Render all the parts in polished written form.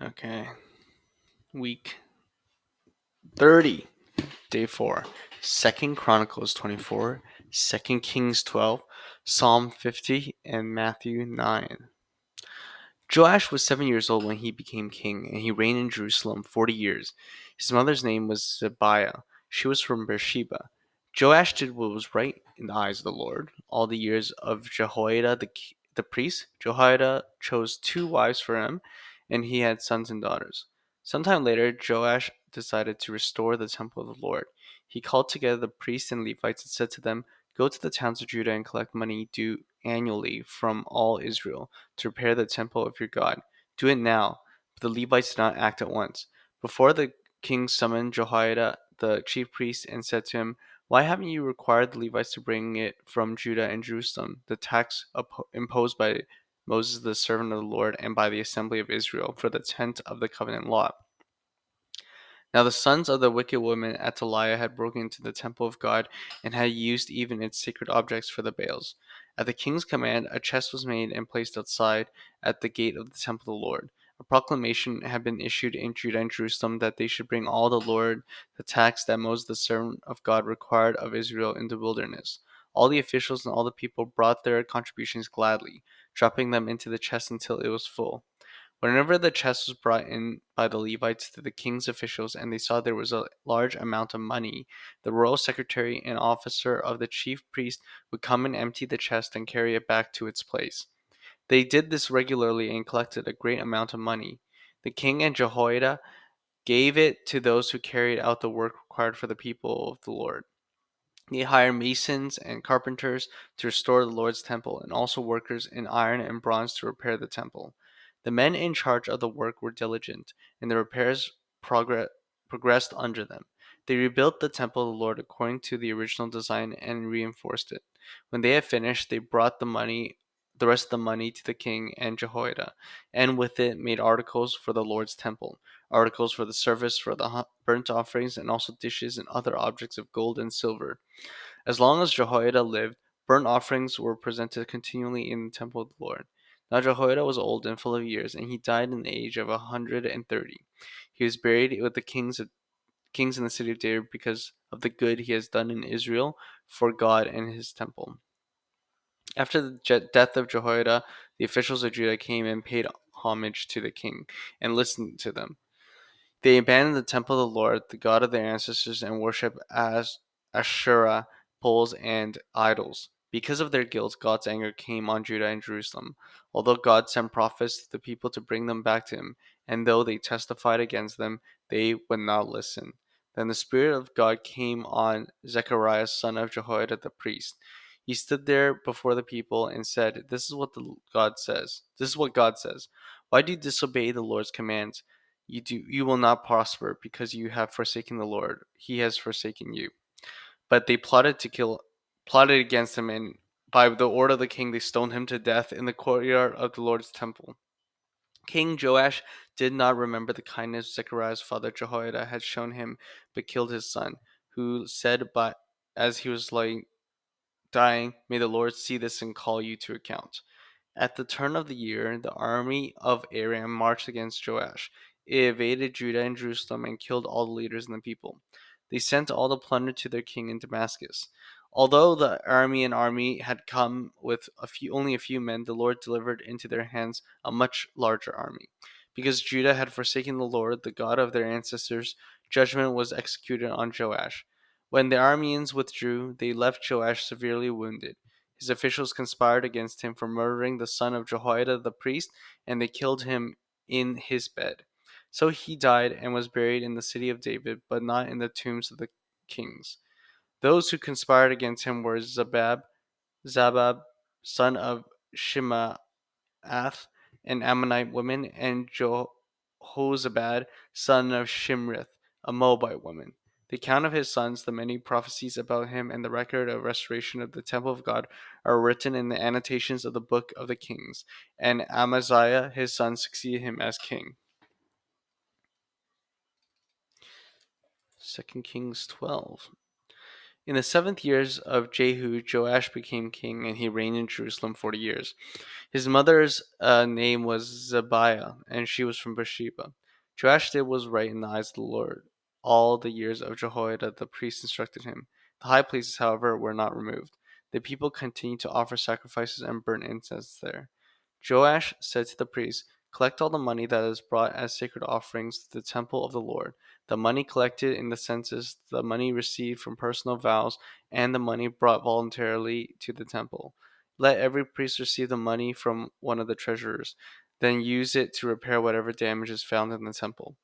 Okay. Week 30, day 4. 2nd Chronicles 24, 2nd Kings 12, Psalm 50, and Matthew 9. Joash was 7 years old when he became king, and he reigned in Jerusalem 40 years. His mother's name was Zebiah. She was from Beersheba. Joash did what was right in the eyes of the Lord. All the years of Jehoiada the priest, Jehoiada chose two wives for him, and he had sons and daughters. Sometime later, Joash decided to restore the temple of the Lord. He called together the priests and Levites and said to them, "Go to the towns of Judah and collect money due annually from all Israel to repair the temple of your God. Do it now." But the Levites did not act at once. Before the king summoned Jehoiada the chief priest and said to him, "Why haven't you required the Levites to bring it from Judah and Jerusalem, the tax imposed by Moses the servant of the Lord and by the assembly of Israel for the tent of the covenant law?" Now the sons of the wicked woman Athaliah had broken into the temple of God and had used even its sacred objects for the Baals. At the king's command, a chest was made and placed outside at the gate of the temple of the Lord. A proclamation had been issued in Judah and Jerusalem that they should bring all the tax that Moses the servant of God required of Israel in the wilderness. All the officials and all the people brought their contributions gladly, dropping them into the chest until it was full. Whenever the chest was brought in by the Levites to the king's officials and they saw there was a large amount of money, the royal secretary and officer of the chief priest would come and empty the chest and carry it back to its place. They did this regularly and collected a great amount of money. The king and Jehoiada gave it to those who carried out the work required for the people of the Lord. They hired masons and carpenters to restore the Lord's temple, and also workers in iron and bronze to repair the temple. The men in charge of the work were diligent, and the repairs progressed under them. They rebuilt the temple of the Lord according to the original design and reinforced it. When they had finished, they brought the rest of the money to the king and Jehoiada, and with it made articles for the Lord's temple, articles for the service, for the burnt offerings, and also dishes and other objects of gold and silver. As long as Jehoiada lived, burnt offerings were presented continually in the temple of the Lord. Now Jehoiada was old and full of years, and he died in the age of 130. He was buried with the kings in the city of David because of the good he has done in Israel for God and his temple. After the death of Jehoiada, the officials of Judah came and paid homage to the king and listened to them. They abandoned the temple of the Lord, the God of their ancestors, and worshipped as Asherah poles and idols. Because of their guilt, God's anger came on Judah and Jerusalem. Although God sent prophets to the people to bring them back to him, and though they testified against them, they would not listen. Then the Spirit of God came on Zechariah, son of Jehoiada the priest. He stood there before the people and said, This is what God says. Why do you disobey the Lord's commands? You will not prosper because you have forsaken the Lord. He has forsaken you. But they plotted against him, and by the order of the king, they stoned him to death in the courtyard of the Lord's temple. King Joash did not remember the kindness Zechariah's father Jehoiada had shown him, but killed his son, who said, but as he was lying dying, "May the Lord see this and call you to account." At the turn of the year, the army of Aram marched against Joash. It invaded Judah and Jerusalem and killed all the leaders and the people. They sent all the plunder to their king in Damascus. Although the army had come with only a few men, the Lord delivered into their hands a much larger army. Because Judah had forsaken the Lord, the God of their ancestors, judgment was executed on Joash. When the Arameans withdrew, they left Joash severely wounded. His officials conspired against him for murdering the son of Jehoiada the priest, and they killed him in his bed. So he died and was buried in the city of David, but not in the tombs of the kings. Those who conspired against him were Zabab, son of Shimaath, an Ammonite woman, and Jehozabad, son of Shimrith, a Moabite woman. The account of his sons, the many prophecies about him, and the record of restoration of the temple of God are written in the annotations of the book of the kings. And Amaziah, his son, succeeded him as king. 2 Kings 12. In the 7th years of Jehu, Joash became king, and he reigned in Jerusalem 40 years. His mother's name was Zebiah, and she was from Beersheba. Joash did what was right in the eyes of the Lord all the years of Jehoiada the priest instructed him. The high places, however, were not removed. The people continued to offer sacrifices and burn incense there. Joash said to the priests, "Collect all the money that is brought as sacred offerings to the temple of the Lord, the money collected in the census, the money received from personal vows, and the money brought voluntarily to the temple. Let every priest receive the money from one of the treasurers, then use it to repair whatever damage is found in the temple."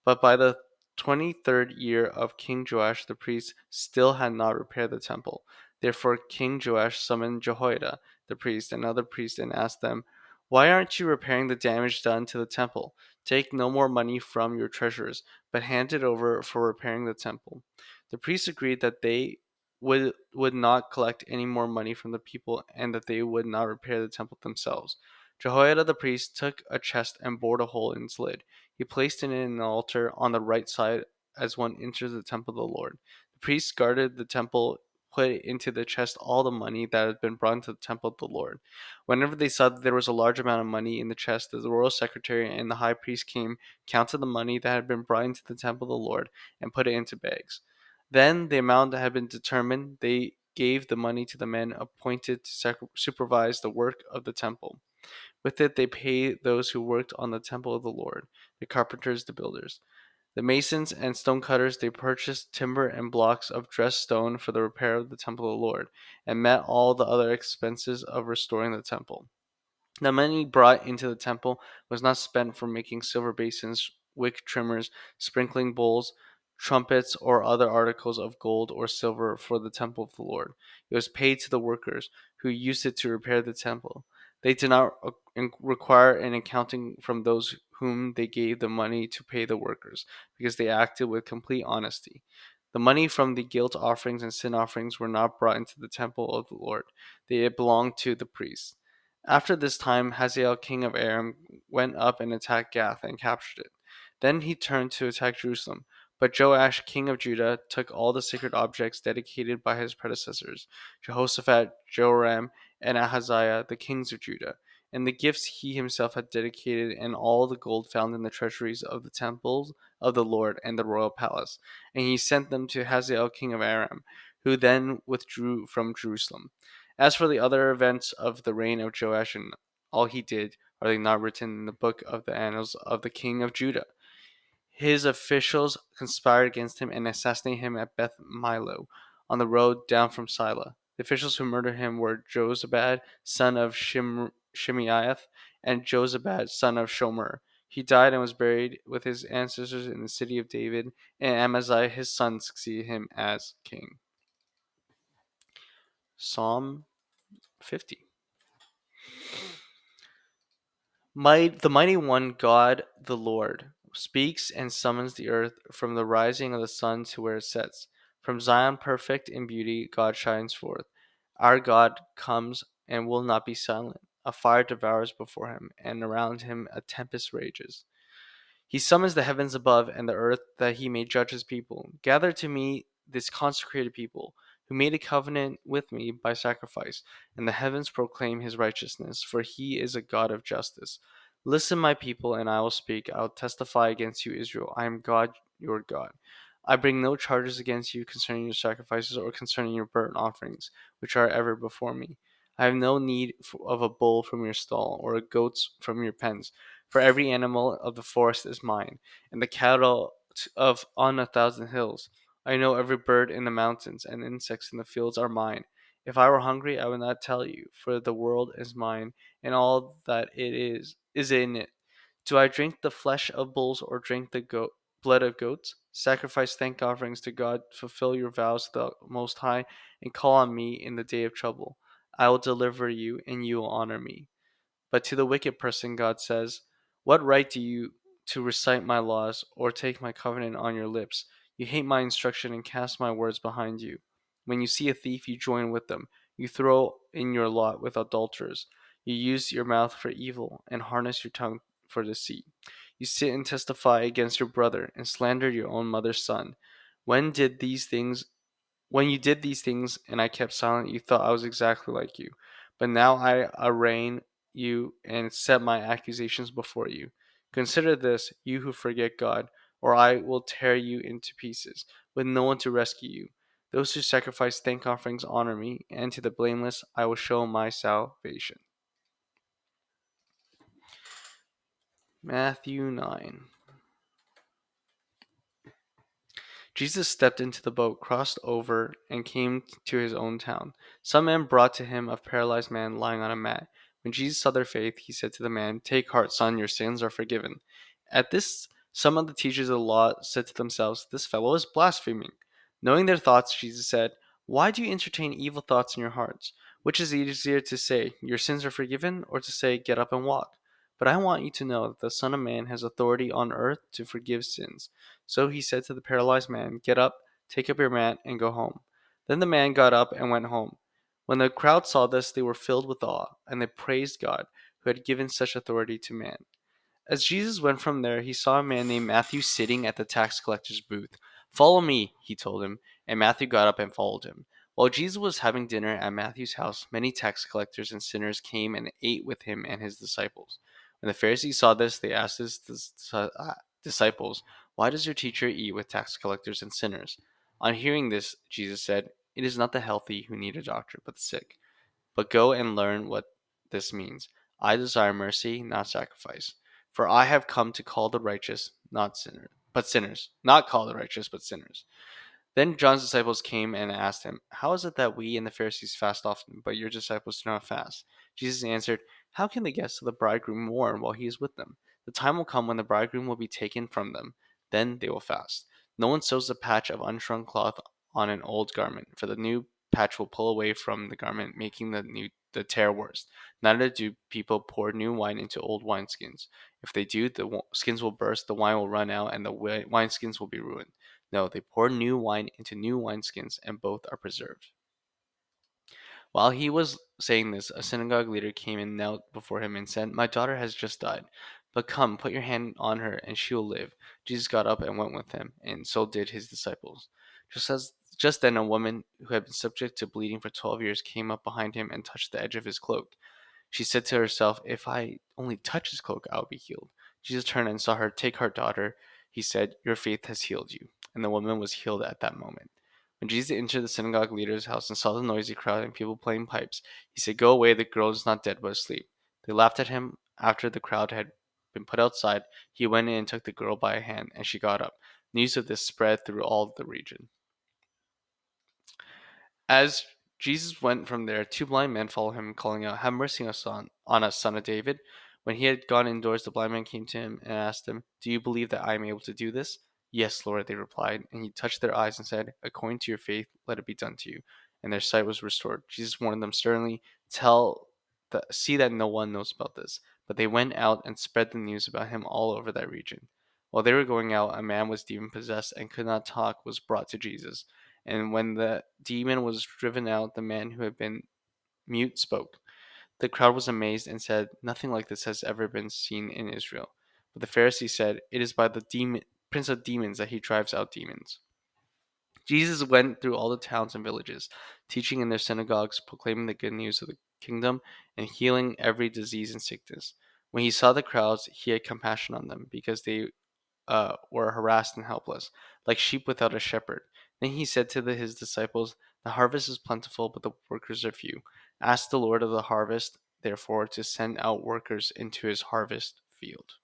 But by the 23rd year of King Joash, the priests still had not repaired the temple. Therefore, King Joash summoned Jehoiada, the priest, and other priests and asked them, "Why aren't you repairing the damage done to the temple? Take no more money from your treasurers, but hand it over for repairing the temple." The priests agreed that they would not collect any more money from the people and that they would not repair the temple themselves. Jehoiada the priest took a chest and bored a hole in its lid. He placed in it an altar on the right side as one enters the temple of the Lord. The priests guarded the temple, put into the chest all the money that had been brought into the temple of the Lord. Whenever they saw that there was a large amount of money in the chest, the royal secretary and the high priest came, counted the money that had been brought into the temple of the Lord, and put it into bags. Then, the amount that had been determined, they gave the money to the men appointed to supervise the work of the temple. With it, they paid those who worked on the temple of the Lord, the carpenters, the builders. The masons and stonecutters, they purchased timber and blocks of dressed stone for the repair of the temple of the Lord, and met all the other expenses of restoring the temple. The money brought into the temple was not spent for making silver basins, wick trimmers, sprinkling bowls, trumpets, or other articles of gold or silver for the temple of the Lord. It was paid to the workers who used it to repair the temple. They did not require an accounting from those whom they gave the money to pay the workers, because they acted with complete honesty. The money from the guilt offerings and sin offerings were not brought into the temple of the Lord. They belonged to the priests. After this time, Hazael king of Aram went up and attacked Gath and captured it. Then he turned to attack Jerusalem. But Joash king of Judah took all the sacred objects dedicated by his predecessors, Jehoshaphat, Joram, and Ahaziah, the kings of Judah, and the gifts he himself had dedicated, and all the gold found in the treasuries of the temples of the Lord and the royal palace. And he sent them to Hazael king of Aram, who then withdrew from Jerusalem. As for the other events of the reign of Joash and all he did, are they not written in the book of the annals of the king of Judah? His officials conspired against him and assassinated him at Beth Milo, on the road down from Sila. The officials who murdered him were Jozabad, son of Shimeiath, and Jozabad, son of Shomer. He died and was buried with his ancestors in the city of David, and Amaziah his son succeeded him as king. Psalm 50. The mighty one, God the Lord, speaks and summons the earth from the rising of the sun to where it sets. From Zion, perfect in beauty, God shines forth. Our God comes and will not be silent. A fire devours before him, and around him a tempest rages. He summons the heavens above and the earth that he may judge his people. Gather to me this consecrated people, who made a covenant with me by sacrifice, and the heavens proclaim his righteousness, for he is a God of justice. Listen, my people, and I will speak. I will testify against you, Israel. I am God, your God. I bring no charges against you concerning your sacrifices or concerning your burnt offerings, which are ever before me. I have no need of a bull from your stall or a goats from your pens. For every animal of the forest is mine, and the cattle of on 1,000 hills. I know every bird in the mountains, and insects in the fields are mine. If I were hungry, I would not tell you, for the world is mine, and all that it is in it. Do I drink the flesh of bulls or drink the blood of goats? Sacrifice thank offerings to God, fulfill your vows to the Most High, and call on me in the day of trouble. I will deliver you, and you will honor me. But to the wicked person, God says, "What right do you to recite my laws or take my covenant on your lips? You hate my instruction and cast my words behind you. When you see a thief, you join with them. You throw in your lot with adulterers. You use your mouth for evil and harness your tongue for deceit. You sit and testify against your brother and slander your own mother's son. When did these things When you did these things and I kept silent, you thought I was exactly like you. But now I arraign you and set my accusations before you. Consider this, you who forget God, or I will tear you into pieces, with no one to rescue you. Those who sacrifice thank offerings honor me, and to the blameless I will show my salvation. Matthew 9. Jesus stepped into the boat, crossed over, and came to his own town. Some men brought to him a paralyzed man lying on a mat. When Jesus saw their faith, he said to the man, "Take heart, son, your sins are forgiven." At this, some of the teachers of the law said to themselves, "This fellow is blaspheming." Knowing their thoughts, Jesus said, "Why do you entertain evil thoughts in your hearts? Which is easier to say, 'Your sins are forgiven,' or to say, 'Get up and walk'? But I want you to know that the Son of Man has authority on earth to forgive sins." So he said to the paralyzed man, "Get up, take up your mat, and go home." Then the man got up and went home. When the crowd saw this, they were filled with awe, and they praised God, who had given such authority to man. As Jesus went from there, he saw a man named Matthew sitting at the tax collector's booth. "Follow me," he told him, and Matthew got up and followed him. While Jesus was having dinner at Matthew's house, many tax collectors and sinners came and ate with him and his disciples. When the Pharisees saw this, they asked his disciples, "Why does your teacher eat with tax collectors and sinners?" On hearing this, Jesus said, "It is not the healthy who need a doctor, but the sick. But go and learn what this means. I desire mercy, not sacrifice. For I have come to call the righteous, not sinners, but sinners. Not call the righteous, but sinners." Then John's disciples came and asked him, "How is it that we and the Pharisees fast often, but your disciples do not fast?" Jesus answered, "How can the guests of the bridegroom mourn while he is with them? The time will come when the bridegroom will be taken from them. Then they will fast. No one sews a patch of unshrunk cloth on an old garment, for the new patch will pull away from the garment, making the tear worse. Neither do people pour new wine into old wineskins. If they do, the skins will burst, the wine will run out, and the wineskins will be ruined. No, they pour new wine into new wineskins, and both are preserved." While he was saying this, a synagogue leader came and knelt before him and said, "My daughter has just died, but come, put your hand on her, and she will live." Jesus got up and went with him, and so did his disciples. Just then, a woman who had been subject to bleeding for 12 years came up behind him and touched the edge of his cloak. She said to herself, "If I only touch his cloak, I will be healed." Jesus turned and saw her. "Take heart, daughter," he said, "your faith has healed you." And the woman was healed at that moment. When Jesus entered the synagogue leader's house and saw the noisy crowd and people playing pipes, he said, "Go away, the girl is not dead but asleep." They laughed at him. After the crowd had been put outside, he went in and took the girl by a hand, and she got up. News of this spread through all the region. As Jesus went from there, two blind men followed him, calling out, "Have mercy on us, son of David." When he had gone indoors, the blind man came to him and asked him, "Do you believe that I am able to do this?" "Yes, Lord," they replied. And he touched their eyes and said, "According to your faith, let it be done to you." And their sight was restored. Jesus warned them sternly, "See that no one knows about this." But they went out and spread the news about him all over that region. While they were going out, a man was demon possessed and could not talk was brought to Jesus. And when the demon was driven out, the man who had been mute spoke. The crowd was amazed and said, "Nothing like this has ever been seen in Israel." But the Pharisees said, "It is by the prince of demons that he drives out demons." Jesus went through all the towns and villages, teaching in their synagogues, proclaiming the good news of the kingdom, and healing every disease and sickness. When he saw the crowds, he had compassion on them, because they were harassed and helpless, like sheep without a shepherd. Then he said to his disciples, "The harvest is plentiful, but the workers are few. Ask the Lord of the harvest, therefore, to send out workers into his harvest field."